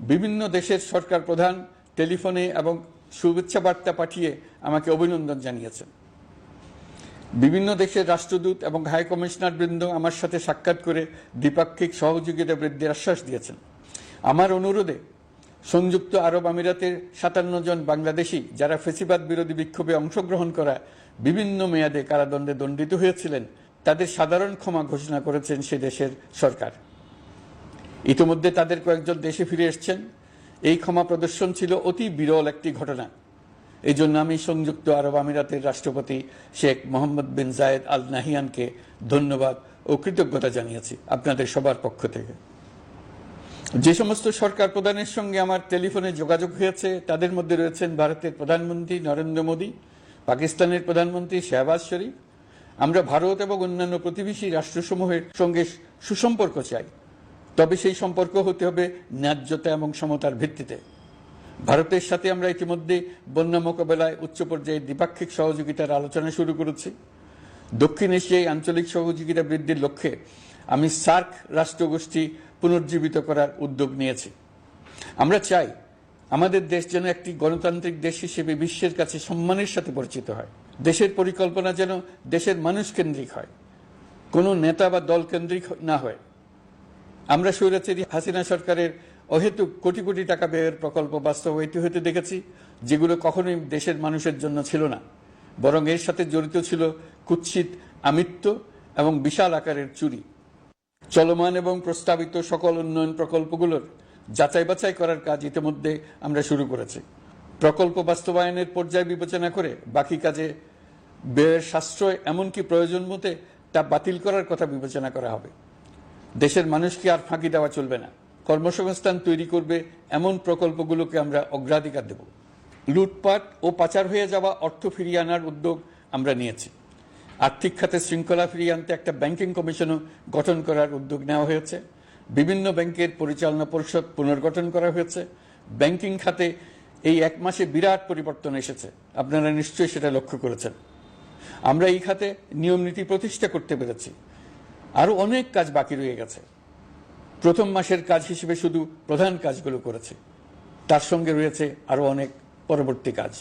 বিভিন্ন দেশের সরকার প্রধান টেলিফোনে এবং শুভেচ্ছা বার্তা পাঠিয়ে আমাকে অভিনন্দন জানিয়েছেন। বিভিন্ন দেশের রাষ্ট্রদূত এবং হাই কমিশনার বৃন্দ আমার সাথে সাক্ষাৎ করে দ্বিপাক্ষিক সহযোগিতা বৃদ্ধির আশ্বাস দিয়েছেন। আমার অনুরোধে সংযুক্ত আরব আমিরাতের 57 জন বাংলাদেশি যারা ফ্যাসিবাদ বিরোধী বিক্ষোভে অংশগ্রহণ করা বিভিন্ন মেয়াদে কারাদণ্ডে দণ্ডিত হয়েছিলেন তাদের সাধারণ ক্ষমা ঘোষণা করেছেন সে দেশের সরকার। ইতিমধ্যে তাদের কয়েকজন দেশে ফিরে এসেছেন। এই ক্ষমা প্রদর্শন ছিল অতি বিরল একটি ঘটনা। এই জন্য আমি সংযুক্ত আরব আমিরাতের রাষ্ট্রপতি শেখ মোহাম্মদ বিন জায়েদ আল নাহিয়ানকে ধন্যবাদ ও কৃতজ্ঞতা জানিয়েছি আপনাদের সবার পক্ষ থেকে। যে সমস্ত সরকার প্রধানের সঙ্গে আমার টেলিফোনে যোগাযোগ হয়েছে তাদের মধ্যে রয়েছেন ভারতের প্রধানমন্ত্রী নরেন্দ্র মোদী, পাকিস্তানের প্রধানমন্ত্রী শাহবাজ শরীফ। আমরা ভারত এবং অন্যান্য প্রতিবেশী রাষ্ট্রসমূহের সঙ্গে সুসম্পর্ক চাই, তবে সেই সম্পর্ক হতে হবে ন্যায্যতা এবং সমতার ভিত্তিতে। ভারতের সাথে আমরা ইতিমধ্যে বন্যা মোকাবেলায় উচ্চ পর্যায়ে দ্বিপাক্ষিক সহযোগিতার আলোচনা শুরু করেছি। দক্ষিণ এশিয়ায় আঞ্চলিক সহযোগিতা বৃদ্ধির লক্ষ্যে আমি সার্ক রাষ্ট্রগোষ্ঠী পুনর্জীবিত করার উদ্যোগ নিয়েছি। আমরা চাই আমাদের দেশ যেন একটি গণতান্ত্রিক দেশ হিসেবে বিশ্বের কাছে সম্মানের সাথে পরিচিত হয়। দেশের পরিকল্পনা যেন দেশের মানুষ কেন্দ্রিক হয়, কোনো নেতা বা দল কেন্দ্রিক না হয়। আমরা স্বৈরাচারী হাসিনা সরকারের অহেতুক কোটি কোটি টাকা ব্যয়ের প্রকল্প বাস্তবায়িত হতে দেখেছি, যেগুলো কখনোই দেশের মানুষের জন্য ছিল না, বরং এর সাথে জড়িত ছিল কুৎসিত আমিত্ব এবং বিশাল আকারের চুরি। চলমান এবং প্রস্তাবিত সকল উন্নয়ন প্রকল্পগুলোর যাচাই বাছাই করার কাজ ইতিমধ্যে আমরা শুরু করেছি। প্রকল্প বাস্তবায়নের পর্যায় বিবেচনা করে বাকি কাজে ব্যয়ের সাশ্রয় এমনকি প্রয়োজন মতে তা বাতিল করার কথা বিবেচনা করা হবে। দেশের মানুষকে আর ফাঁকি দেওয়া চলবে না। কর্মসংস্থান তৈরি করবে এমন প্রকল্পগুলোকে আমরা অগ্রাধিকার দেব। লুটপাট ও পাচার হয়ে যাওয়া অর্থ ফিরিয়ে আনার উদ্যোগ আমরা নিয়েছি। আর্থিক খাতে শৃঙ্খলা ফিরিয়ে আনতে একটা ব্যাংকিং কমিশনও গঠন করার উদ্যোগ নেওয়া হয়েছে। বিভিন্ন ব্যাংকের পরিচালনা পরিষদ পুনর্গঠন করা হয়েছে। ব্যাংকিং খাতে এই এক মাসে বিরাট পরিবর্তন এসেছে, আপনারা নিশ্চয়ই সেটা লক্ষ্য করেছেন। আমরা এই খাতে নিয়ম নীতি প্রতিষ্ঠা করতে পেরেছি। আরো অনেক কাজ বাকি রয়ে গেছে। প্রথম মাসের কাজ হিসেবে শুধু প্রধান কাজগুলো করেছে, তার সঙ্গে রয়েছে আরো অনেক পরবর্তী কাজ।